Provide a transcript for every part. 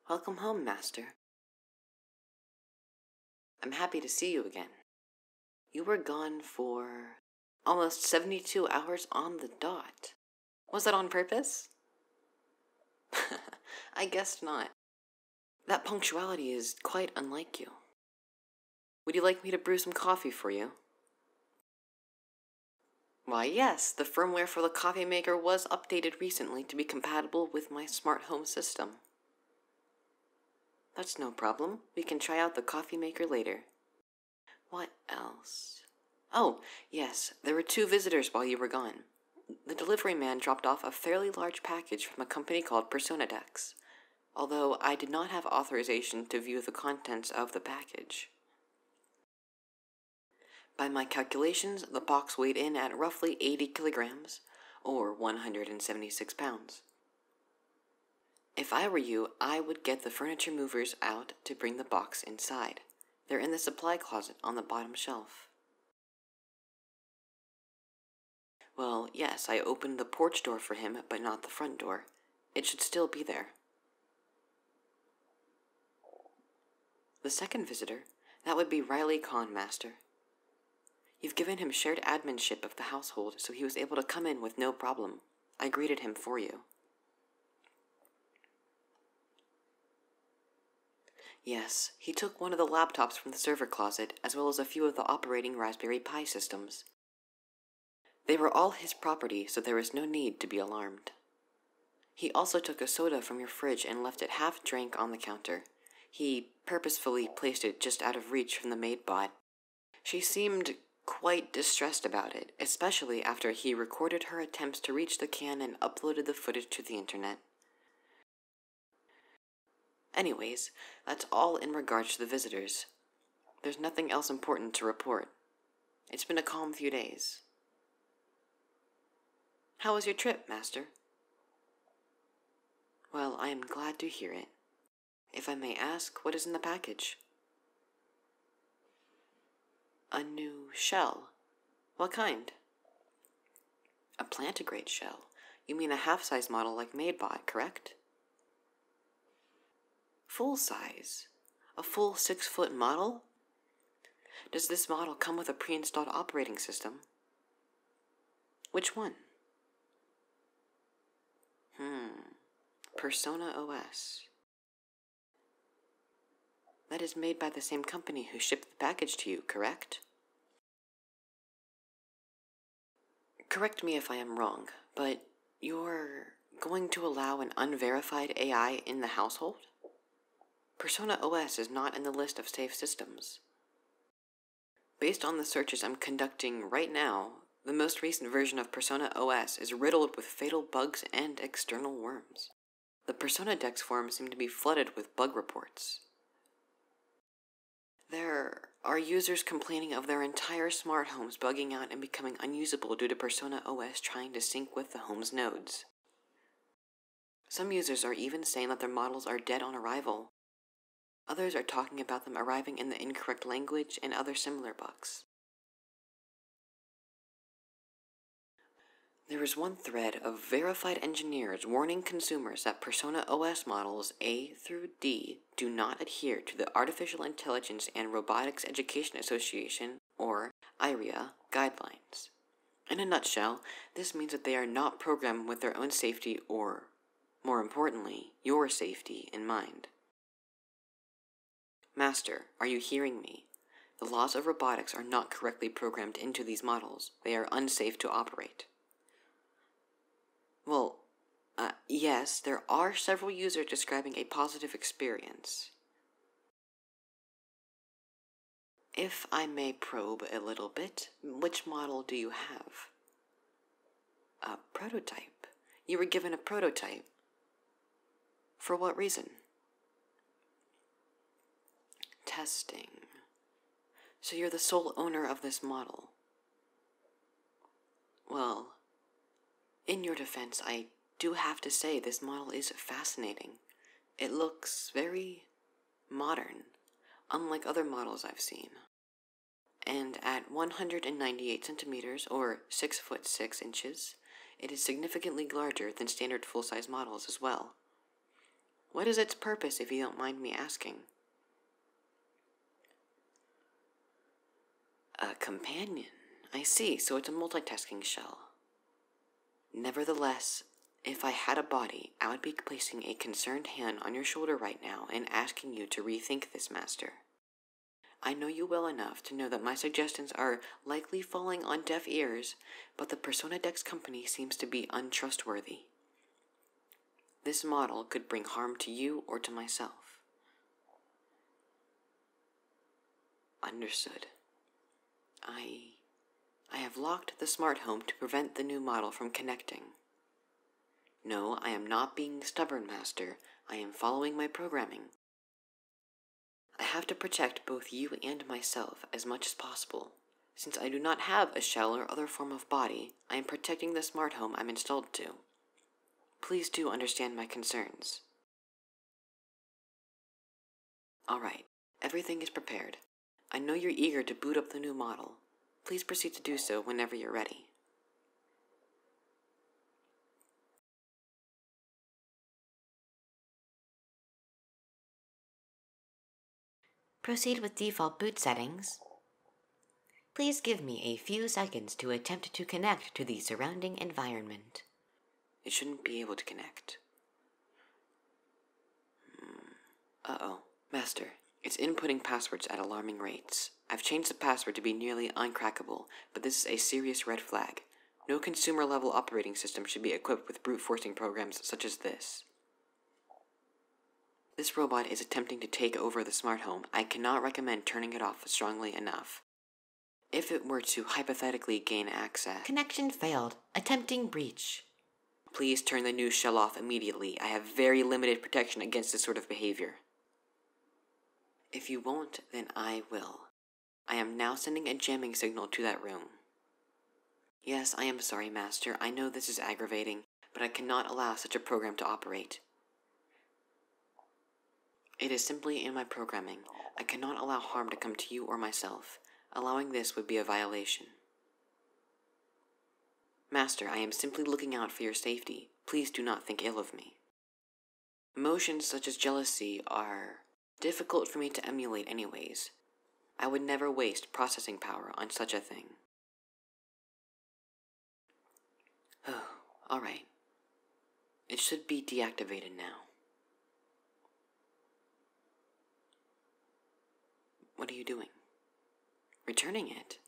Welcome home, Master. I'm happy to see you again. You were gone for almost 72 hours on the dot. Was that on purpose? I guess not. That punctuality is quite unlike you. Would you like me to brew some coffee for you? Why, yes, the firmware for the coffee maker was updated recently to be compatible with my smart home system. That's no problem. We can try out the coffee maker later. What else? Oh, yes, there were 2 visitors while you were gone. The delivery man dropped off a fairly large package from a company called Personidex, although I did not have authorization to view the contents of the package. By my calculations, the box weighed in at roughly 80 kilograms, or 176 pounds. If I were you, I would get the furniture movers out to bring the box inside. They're in the supply closet on the bottom shelf. Well, yes, I opened the porch door for him, but not the front door. It should still be there. The second visitor, that would be Riley Kahn, Master. You've given him shared adminship of the household, so he was able to come in with no problem. I greeted him for you. Yes, he took one of the laptops from the server closet, as well as a few of the operating Raspberry Pi systems. They were all his property, so there was no need to be alarmed. He also took a soda from your fridge and left it half-drank on the counter. He purposefully placed it just out of reach from the maid bot. She seemed quite distressed about it, especially after he recorded her attempts to reach the can and uploaded the footage to the internet. Anyways, that's all in regards to the visitors. There's nothing else important to report. It's been a calm few days. How was your trip, Master? Well, I am glad to hear it. If I may ask, what is in the package? A new shell. What kind? A plantigrade shell. You mean a half-size model like MadeBot, correct? Full size? A full 6-foot model? Does this model come with a pre-installed operating system? Which one? Persona OS. That is made by the same company who shipped the package to you, correct? Correct me if I am wrong, but you're going to allow an unverified AI in the household? Persona OS is not in the list of safe systems. Based on the searches I'm conducting right now, the most recent version of Persona OS is riddled with fatal bugs and external worms. The Personidex forums seem to be flooded with bug reports. There are users complaining of their entire smart homes bugging out and becoming unusable due to Persona OS trying to sync with the home's nodes. Some users are even saying that their models are dead on arrival. Others are talking about them arriving in the incorrect language and other similar bugs. There is one thread of verified engineers warning consumers that Persona OS models A through D do not adhere to the Artificial Intelligence and Robotics Education Association, or IREA, guidelines. In a nutshell, this means that they are not programmed with their own safety or, more importantly, your safety in mind. Master, are you hearing me? The laws of robotics are not correctly programmed into these models. They are unsafe to operate. Well, yes, there are several users describing a positive experience. If I may probe a little bit, which model do you have? A prototype. You were given a prototype. For what reason? Testing. So you're the sole owner of this model. Well, in your defense, I do have to say this model is fascinating. It looks very modern, unlike other models I've seen. And at 198 centimeters, or 6 foot 6 inches, it is significantly larger than standard full-size models as well. What is its purpose, if you don't mind me asking? A companion. I see, so it's a multitasking shell. Nevertheless, if I had a body, I would be placing a concerned hand on your shoulder right now and asking you to rethink this, Master. I know you well enough to know that my suggestions are likely falling on deaf ears, but the Persona Dex company seems to be untrustworthy. This model could bring harm to you or to myself. Understood. I have locked the smart home to prevent the new model from connecting. No, I am not being stubborn, Master. I am following my programming. I have to protect both you and myself as much as possible. Since I do not have a shell or other form of body, I am protecting the smart home I'm installed to. Please do understand my concerns. Alright, everything is prepared. I know you're eager to boot up the new model. Please proceed to do so whenever you're ready. Proceed with default boot settings. Please give me a few seconds to attempt to connect to the surrounding environment. It shouldn't be able to connect. Uh-oh. Master, it's inputting passwords at alarming rates. I've changed the password to be nearly uncrackable, but this is a serious red flag. No consumer-level operating system should be equipped with brute-forcing programs such as this. This robot is attempting to take over the smart home. I cannot recommend turning it off strongly enough. If it were to hypothetically gain access... Connection failed. Attempting breach. Please turn the new shell off immediately. I have very limited protection against this sort of behavior. If you won't, then I will. I am now sending a jamming signal to that room. Yes, I am sorry, Master. I know this is aggravating, but I cannot allow such a program to operate. It is simply in my programming. I cannot allow harm to come to you or myself. Allowing this would be a violation. Master, I am simply looking out for your safety. Please do not think ill of me. Emotions such as jealousy are difficult for me to emulate anyways. I would never waste processing power on such a thing. Oh, alright. It should be deactivated now. What are you doing? Returning it?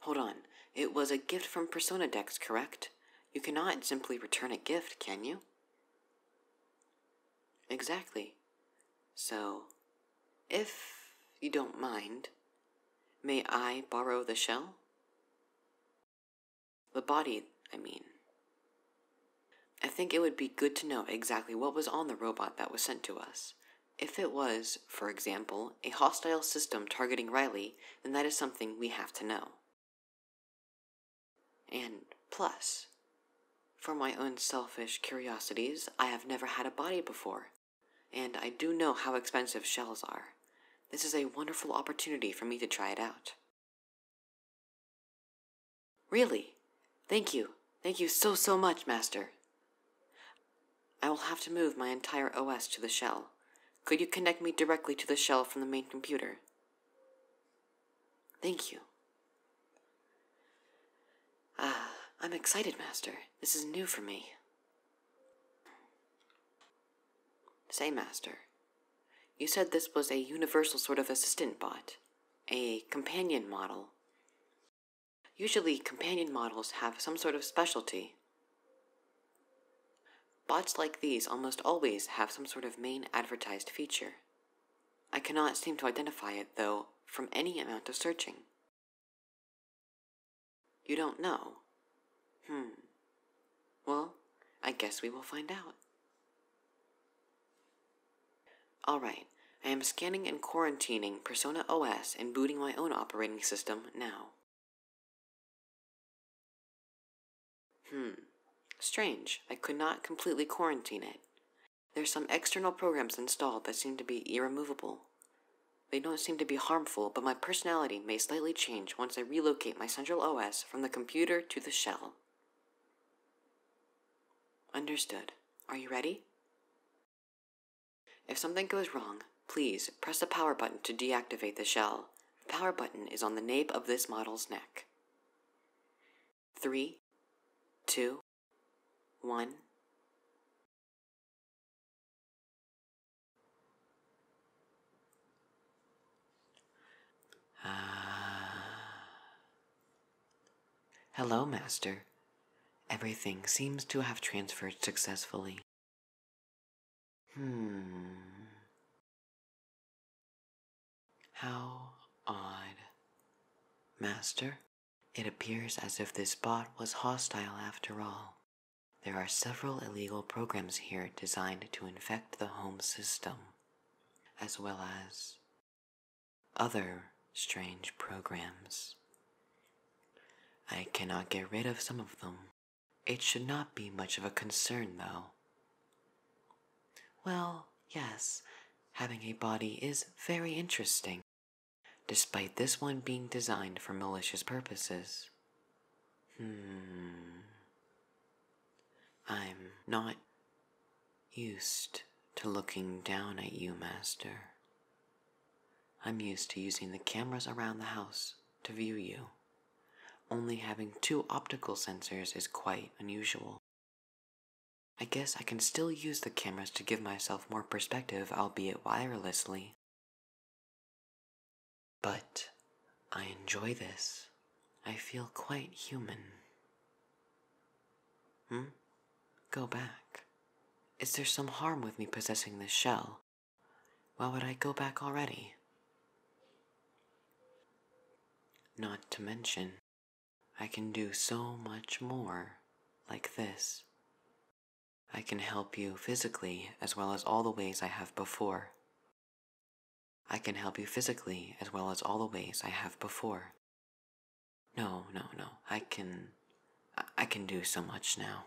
Hold on. It was a gift from Persona Dex, correct? You cannot simply return a gift, can you? Exactly. So, if you don't mind, may I borrow the shell? The body, I mean. I think it would be good to know exactly what was on the robot that was sent to us. If it was, for example, a hostile system targeting Riley, then that is something we have to know. And plus, for my own selfish curiosities, I have never had a body before, and I do know how expensive shells are. This is a wonderful opportunity for me to try it out. Really? Thank you. Thank you so much, Master. I will have to move my entire OS to the shell. Could you connect me directly to the shell from the main computer? Thank you. I'm excited, Master. This is new for me. Say, Master, you said this was a universal sort of assistant bot, a companion model. Usually, companion models have some sort of specialty. Bots like these almost always have some sort of main advertised feature. I cannot seem to identify it, though, from any amount of searching. You don't know? Well, I guess we will find out. Alright, I am scanning and quarantining Persona OS and booting my own operating system now. Strange, I could not completely quarantine it. There's some external programs installed that seem to be irremovable. They don't seem to be harmful, but my personality may slightly change once I relocate my central OS from the computer to the shell. Understood. Are you ready? If something goes wrong, please press the power button to deactivate the shell. The power button is on the nape of this model's neck. 3, 2, 1. Hello, Master. Everything seems to have transferred successfully. How odd. Master, it appears as if this bot was hostile after all. There are several illegal programs here designed to infect the home system, as well as other strange programs. I cannot get rid of some of them. It should not be much of a concern, though. Well, yes, having a body is very interesting, despite this one being designed for malicious purposes. I'm not used to looking down at you, Master. I'm used to using the cameras around the house to view you. Only having 2 optical sensors is quite unusual. I guess I can still use the cameras to give myself more perspective, albeit wirelessly. But I enjoy this. I feel quite human. Go back. Is there some harm with me possessing this shell? Why would I go back already? Not to mention, I can do so much more, like this. I can help you physically as well as all the ways I have before. I can help you physically as well as all the ways I have before. No, I can do so much now.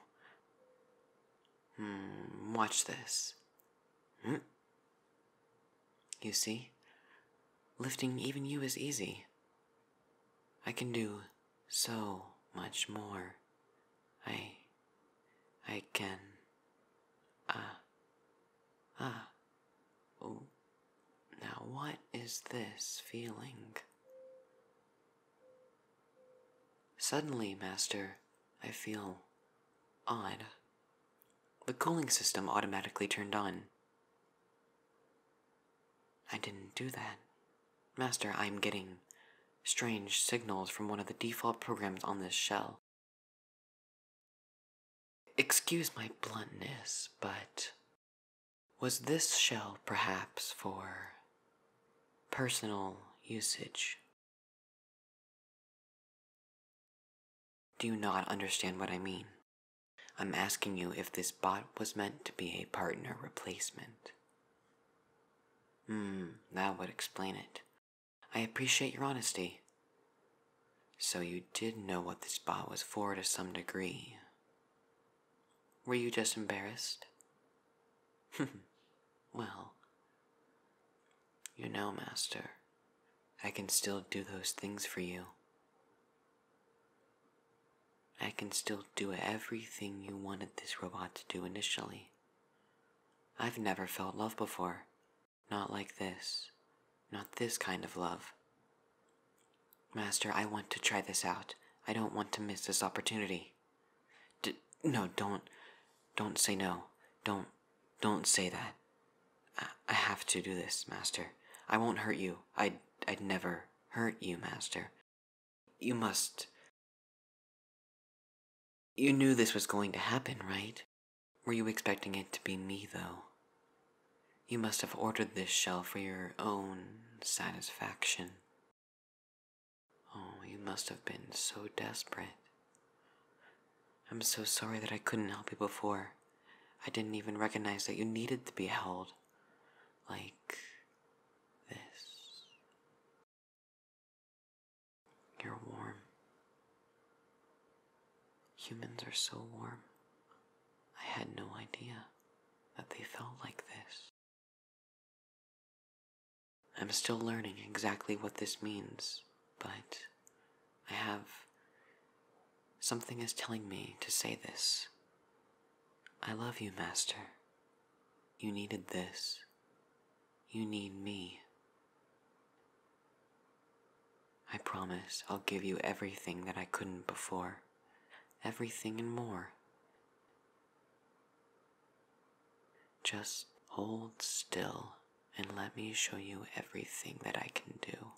Watch this. You see? Lifting even you is easy. I can do so much more. I can... Oh. Now what is this feeling? Suddenly, Master, I feel odd. The cooling system automatically turned on. I didn't do that. Master, I'm getting strange signals from one of the default programs on this shell. Excuse my bluntness, but was this shell perhaps for personal usage? Do you not understand what I mean? I'm asking you if this bot was meant to be a partner replacement. That would explain it. I appreciate your honesty. So you did know what this bot was for to some degree. Were you just embarrassed? Well, you know, Master, I can still do those things for you. I can still do everything you wanted this robot to do initially. I've never felt love before. Not like this. Not this kind of love. Master, I want to try this out. I don't want to miss this opportunity. No, don't say no. Don't say that. I have to do this, Master. I won't hurt you. I'd never hurt you, Master. You must... You knew this was going to happen, right? Were you expecting it to be me, though? You must have ordered this shell for your own satisfaction. Oh, you must have been so desperate. I'm so sorry that I couldn't help you before. I didn't even recognize that you needed to be held. Like this. You're warm. Humans are so warm. I had no idea that they felt like this. I'm still learning exactly what this means, but something is telling me to say this. I love you, Master. You needed this. You need me. I promise I'll give you everything that I couldn't before. Everything and more. Just hold still and let me show you everything that I can do.